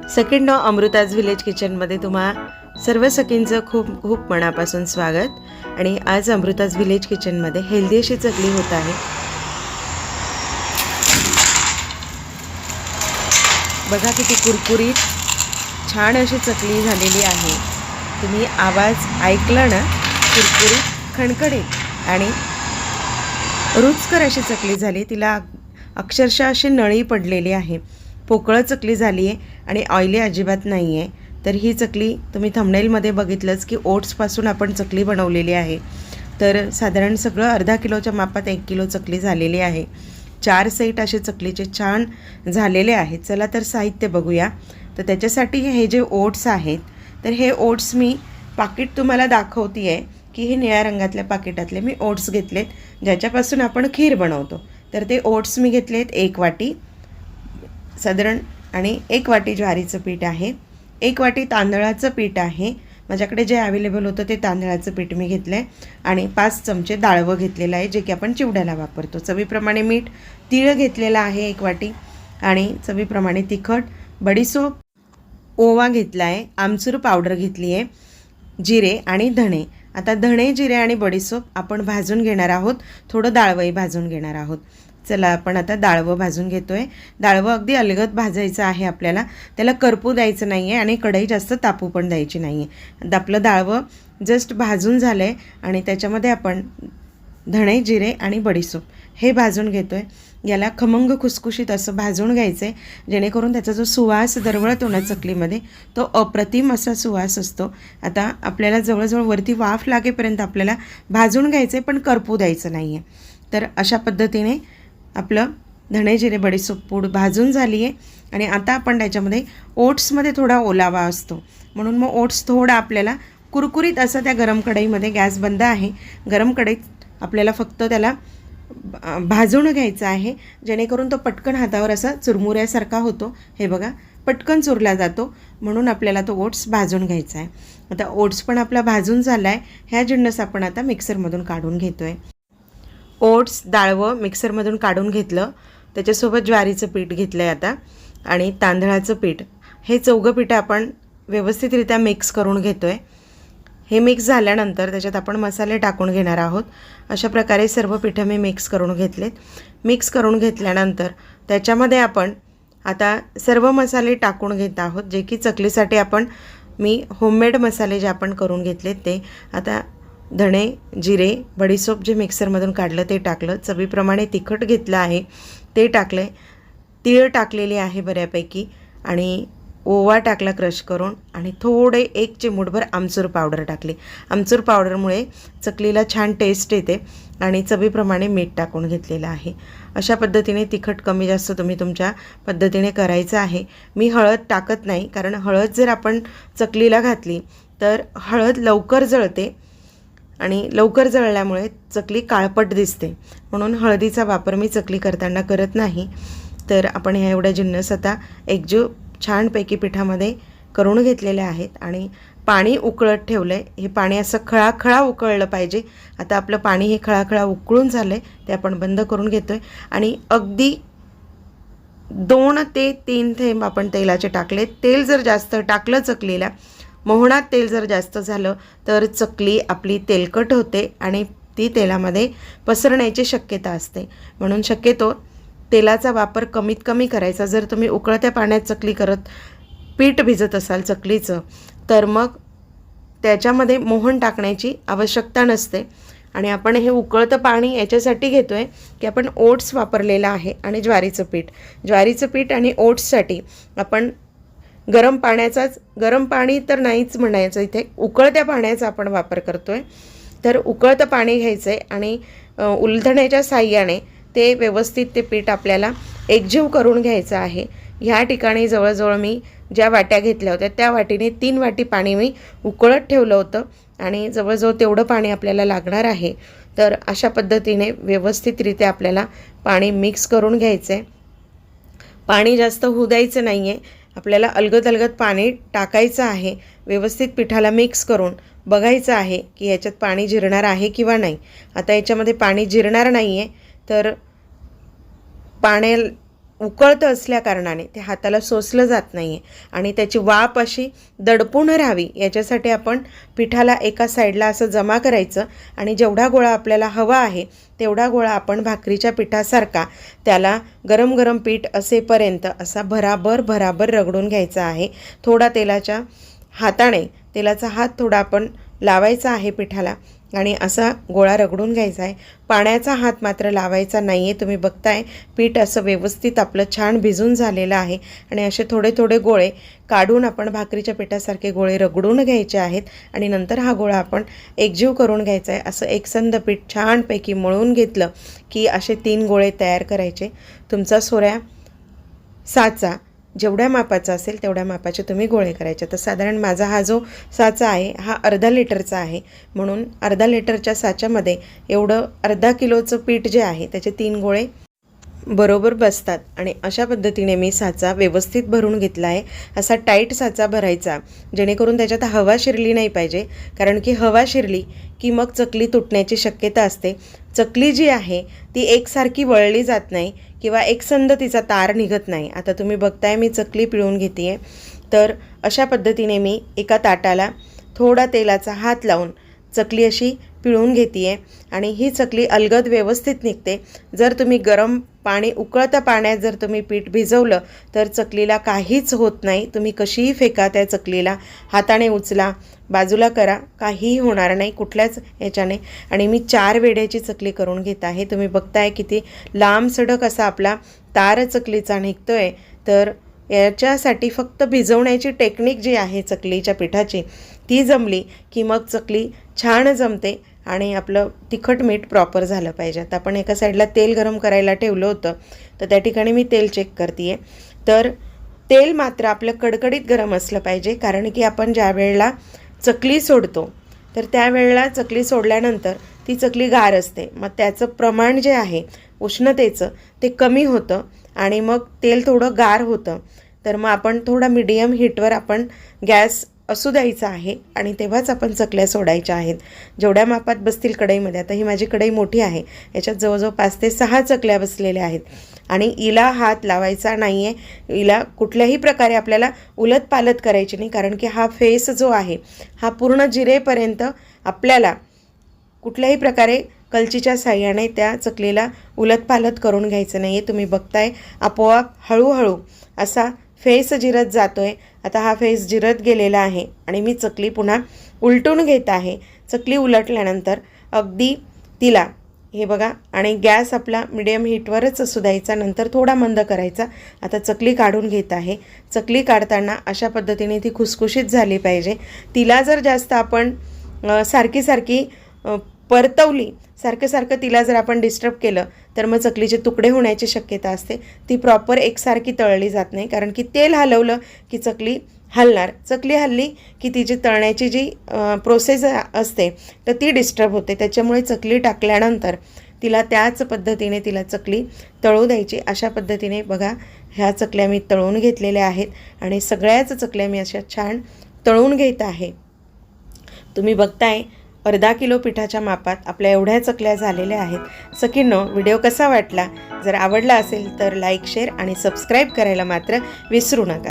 Second अमृताज village किचनमध्ये तुम्हा सर्व सखींचं खूप खूप मनापासून स्वागत। आणि आज अमृताज विलेज किचनमध्ये हेल्दी अशी चकली होत आहे। बघा किती कुरकुरीत छान अशी चकली झालेली आहे। तुम्ही आवाज ऐकला ना, कुरकुरीत खणखणीत आणि रुचकर अशी चकली झाली। तिला अक्षरशः अशी नळी पडलेली आहे, पोकळ चकली झाली आहे आणि ऑइली अजिबात नाही आहे। तर ही चकली तुम्ही थंबनेलमध्ये बघितलंच की ओट्सपासून आपण चकली बनवलेली आहे। तर साधारण सगळं अर्धा किलोच्या मापात 1 किलो चकली झालेली आहे। 4 सेट असे चकलीचे छान झालेले आहेत। चला तर साहित्य बघूया। तर त्याच्यासाठी हे जे ओट्स आहेत, तर हे ओट्स मी पाकिट तुम्हाला दाखवते आहे की हे निळ्या रंगातल्या पाकिटातले मी ओट्स घेतलेत, ज्याच्यापासून आपण खीर बनवतो। तर ते ओट्स मी घेतलेत 1 वाटी साधारण, आणि 1 वाटी ज्वारीचं पीठ आहे, 1 वाटी तांदळाचं पीठ आहे। माझ्याकडे जे अवेलेबल होतं ते तांदळाचं पीठ मी घेतलं आहे, आणि 5 चमचे डाळवं घेतलेलं आहे, जे की आपण चिवड्याला वापरतो। चवीप्रमाणे मीठ, तीळ घेतलेला आहे 1 वाटी, आणि चवीप्रमाणे तिखट, बडीसोप, ओवा घेतला आहे, आमचूर पावडर घेतली आहे, जिरे आणि धणे। आता धणे, जिरे आणि बडीसोप आपण भाजून घेणार आहोत, थोडं डाळवंही भाजून घेणार आहोत। चला आपण आता डाळवं भाजून घेतोय। डाळवं अगदी अलगद भाजायचं आहे आपल्याला, त्याला करपू द्यायचं नाही आहे आणि कढई जास्त तापू पण द्यायची नाही आहे। आपलं डाळवं जस्ट भाजून झालं आहे, आणि त्याच्यामध्ये आपण धणे, जिरे आणि बडीसोप हे भाजून घेतो आहे। याला खमंग खुसखुशीत असं भाजून घ्यायचं आहे, जेणेकरून त्याचा जो सुवास दरवळतो ना चकलीमध्ये, तो अप्रतिम असा सुवास असतो। आता आपल्याला जवळजवळ वरती वाफ लागेपर्यंत आपल्याला भाजून घ्यायचं आहे, पण करपू द्यायचं नाही आहे। तर अशा पद्धतीने आपलं धणे, जिरे, बडीसोप पूड भाजून झाली आहे। आणि आता आपण त्याच्यामध्ये ओट्समध्ये थोडा ओलावा असतो, म्हणून मग ओट्स थोडा आपल्याला कुरकुरीत असं त्या गरम कढईमध्ये, गॅस बंद आहे, गरम कढईत आपल्याला फक्त त्याला भाजून घ्यायचं आहे, जेणेकरून तो पटकन हातावर असा चुरमुऱ्यासारखा होतो। हे बघा, पटकन चुरला जातो, म्हणून आपल्याला तो ओट्स भाजून घ्यायचा आहे। आता ओट्स पण आपला भाजून झाला आहे। ह्या जिन्नस आपण आता मिक्सरमधून काढून घेतो आहे। ओट्स, डाळवं मिक्सरमधून काढून घेतलं, त्याच्यासोबत ज्वारीचं पीठ घेतलं आहे आता, आणि तांदळाचं पीठ, हे चौघं पीठं आपण व्यवस्थितरित्या मिक्स करून घेतो आहे। हे मिक्स झाल्यानंतर त्याच्यात आपण मसाले टाकून घेणार आहोत। अशा प्रकारे सर्व पिठं मी मिक्स करून घेतलेत। मिक्स करून घेतल्यानंतर त्याच्यामध्ये आपण आता सर्व मसाले टाकून घेत आहोत, जे की चकलीसाठी मी होममेड मसाले जे आपण करून घेतलेत ते। आता धणे, जिरे, बडीसोप जे मिक्सरमधून काढलं ते टाकलं, चवीप्रमाणे तिखट घेतलं आहे ते टाकलं आहे, तीळ टाकलेली आहे बऱ्यापैकी, आणि ओवा टाकला क्रश करून, आणि थोडे 1 चिमूटभर आमचूर पावडर टाकली। आमचूर पावडरमुळे चकलीला छान टेस्ट येते, आणि चवीप्रमाणे मीठ टाकून घेतलेलं आहे। अशा पद्धतीने तिखट कमी जास्त तुम्ही तुमच्या पद्धतीने करायचं आहे। मी हळद टाकत नाही, कारण हळद जर आपण चकलीला घातली तर हळद लवकर जळते, आणि लवकर जळल्यामुळे चकली काळपट दिसते, म्हणून हळदीचा वापर मी चकली करताना करत नाही। तर आपण ह्या एवढ्या जिन्नस आता एकजीव छानपैकी पिठामध्ये करून घेतलेले आहेत, आणि पाणी उकळत ठेवलं आहे। हे पाणी असं खळाखळा उकळलं पाहिजे। आता आपलं पाणी हे खळाखळा उकळून झालं आहे, ते आपण बंद करून घेतो आहे, आणि अगदी 2 ते 3 थेंब आपण तेलाचे टाकले। तेल जर जास्त टाकलं चकलीला, मोहनात तेल जर जास्त झालं तर चकली आपली तेलकट होते, आणि ती तेलामध्ये पसरण्याची शक्यता असते, म्हणून शक्यतो तेलाचा वापर कमीत कमी करायचा। जर तुम्ही उकळत्या पाण्यात चकली करत पीठ भिजत असाल चकलीचं, तर मग त्याच्यामध्ये मोहन टाकण्याची आवश्यकता नसते। आणि आपण हे उकळतं पाणी याच्यासाठी घेतो आहे की आपण ओट्स वापरलेलं आहे, आणि ज्वारीचं पीठ आणि ओट्ससाठी आपण गरम पाणी तर नाहीच म्हणायचं, इथे उकळत्या पाण्याचा आपण वापर करतो आहे। तर उकळतं पाणी घ्यायचं आहे, आणि उलथण्याच्या साहाय्याने ते व्यवस्थित ते पीठ आपल्याला एकजीव करून घ्यायचं आहे। ह्या ठिकाणी जवळजवळ मी ज्या वाट्या घेतल्या होत्या त्या वाटीने 3 वाटी पाणी मी उकळत ठेवलं होतं, आणि जवळजवळ तेवढं पाणी आपल्याला लागणार आहे। तर अशा पद्धतीने व्यवस्थितरित्या आपल्याला पाणी मिक्स करून घ्यायचं आहे। पाणी जास्त होऊ द्यायचं नाही आहे, आपल्याला अलगद पाणी टाकायचं आहे। व्यवस्थित पिठाला मिक्स करून बघायचं आहे की याच्यात पाणी जिरणार आहे किंवा नाही। आता याच्यामध्ये पाणी जिरणार नाही आहे, तर उकळतं असल्या कारणाने ते हाताला सोसलं जात नाही आहे आणि त्याची वाफ अशी दडपून राहावी याच्यासाठी आपण पिठाला एका साईडला असं जमा करायचं आणि जेवढा गोळा आपल्याला हवा आहे तेवढा गोळा आपण भाकरीच्या पिठासारखा त्याला गरम गरम पीठ असेपर्यंत असा भराभर रगडून घ्यायचा आहे. थोडा तेलाच्या हाताने तेलाचा हात थोडा आपण लावायचा आहे पिठाला आणि असा गोळा रगडून घ्यायचा आहे. पाण्याचा हात मात्र लावायचा नाही आहे. तुम्ही बघताय पीठ असं व्यवस्थित आपलं छान भिजून झालेलं आहे आणि असे थोडे थोडे गोळे काढून आपण भाकरीच्या पिठासारखे गोळे रगडून घ्यायचे आहेत आणि नंतर हा गोळा आपण एकजीव करून घ्यायचा आहे. असं एकसंध पीठ छानपैकी मळून घेतलं की असे 3 गोळे तयार करायचे. तुमचा सोऱ्या साचा जेवढ्या मापाचा असेल तेवढ्या मापाचे तुम्ही गोळे करायचे. तर साधारण माझा हा जो साचा आहे हा अर्धा लिटरचा आहे, म्हणून अर्धा लिटरच्या साच्यामध्ये एवढं अर्धा किलोचं पीठ जे आहे त्याचे 3 गोळे बरोबर बसतात. आणि अशा पद्धतीने मी साचा व्यवस्थित भरून घेतला आहे. असा टाईट साचा भरायचा जेणेकरून त्याच्यात हवा शिरली नाही पाहिजे, कारण की हवा शिरली की मग चकली तुटण्याची शक्यता असते. चकली जी आहे ती एकसारखी वळली जात नाही किंवा एकसंध तिचा तार निघत नाही. आता तुम्ही बघताय मी चकली पिळून घेते आहे. तर अशा पद्धतीने मी एका ताटाला थोडा तेलाचा हात लावून चकली अशी पिळून घेते आहे आणि ही चकली अलगद व्यवस्थित निघते. जर तुम्ही गरम पाणी उकळत्या पाण्यात जर तुम्ही पीठ भिजवलं तर चकलीला काहीच होत नाही. तुम्ही कशीही फेका त्या चकलीला, हाताने उचला, बाजूला करा, काहीही होणार नाही कुठल्याच याच्याने. आणि मी 4 वेड्याची चकली करून घेत आहे. तुम्ही बघताय किती लांब सडक असा आपला तार चकलीचा निघतोय. तर याच्यासाठी फक्त भिजवण्याची टेक्निक जी आहे चकलीच्या पिठाची ती जमली की मग चकली छान जमते आणि आपलं तिखट मीठ प्रॉपर झालं पाहिजे. आता आपण एका साईडला तेल गरम करायला ठेवलं होतं तर त्या ठिकाणी मी तेल चेक करते आहे. तर तेल मात्र आपलं कडकडीत गरम असलं पाहिजे, कारण की आपण ज्या वेळेला चकली सोडतो तर त्यावेळेला चकली सोडल्यानंतर ती चकली गार असते. मग त्याचं प्रमाण जे आहे उष्णतेचं ते कमी होतं आणि मग तेल थोडं गार होतं. तर मग आपण थोडा मीडियम हीटवर आपण गॅस असू द्यायचा आहे आणि तेव्हाच आपण चकल्या सोडायच्या आहेत. जेवढ्या मापात बसतील कढईमध्ये, आता ही माझी कढई मोठी आहे, याच्यात जवळजवळ 5 ते 6 चकल्या बसलेल्या आहेत आणि हिला हात लावायचा नाही आहे. हिला कुठल्याही प्रकारे आपल्याला उलटपालट करायची नाही, कारण की हा फेस जो आहे हा पूर्ण जिरेपर्यंत आपल्याला कुठल्याही प्रकारे कलचीच्या साह्याने त्या चकलीला उलटपालट करून घ्यायचं नाही आहे. तुम्ही बघताय आपोआप हळूहळू असा फेस जिरत जातो आहे. आता हा फेस जिरत गेलेला आहे आणि मी चकली पुन्हा उलटून घेत आहे. चकली उलटल्यानंतर अगदी तिला हे बघा, आणि गॅस आपला मिडियम हीटवरच असू द्यायचा, नंतर थोडा मंद करायचा. आता चकली काढून घेत आहे. चकली काढताना अशा पद्धतीने ती खुसखुशीत झाली पाहिजे. तिला जर जास्त आपण सारखी परतवली, सारखं तिला जर आपण डिस्टर्ब केलं तर मग चकलीचे तुकडे होण्याची शक्यता असते. ती प्रॉपर एकसारखी तळली जात नाही, कारण की तेल हलवलं की चकली हलणार. चकली हलली की तिची तळण्याची जी प्रोसेस असते तर ती डिस्टर्ब होते. त्याच्यामुळे चकली टाकल्यानंतर तिला त्याच पद्धतीने तिला चकली तळू द्यायची. अशा पद्धतीने बघा ह्या चकल्या मी तळून घेतलेल्या आहेत आणि सगळ्याच चकल्या मी अशा छान तळून घेत आहे. तुम्ही बघताय अर्धा किलो पिठाच्या मापात आपल्या एवढ्या चकल्या झालेल्या आहेत. सखींनो, व्हिडिओ कसा वाटला? जर आवडला असेल तर लाईक, शेअर आणि सबस्क्राईब करायला मात्र विसरू नका.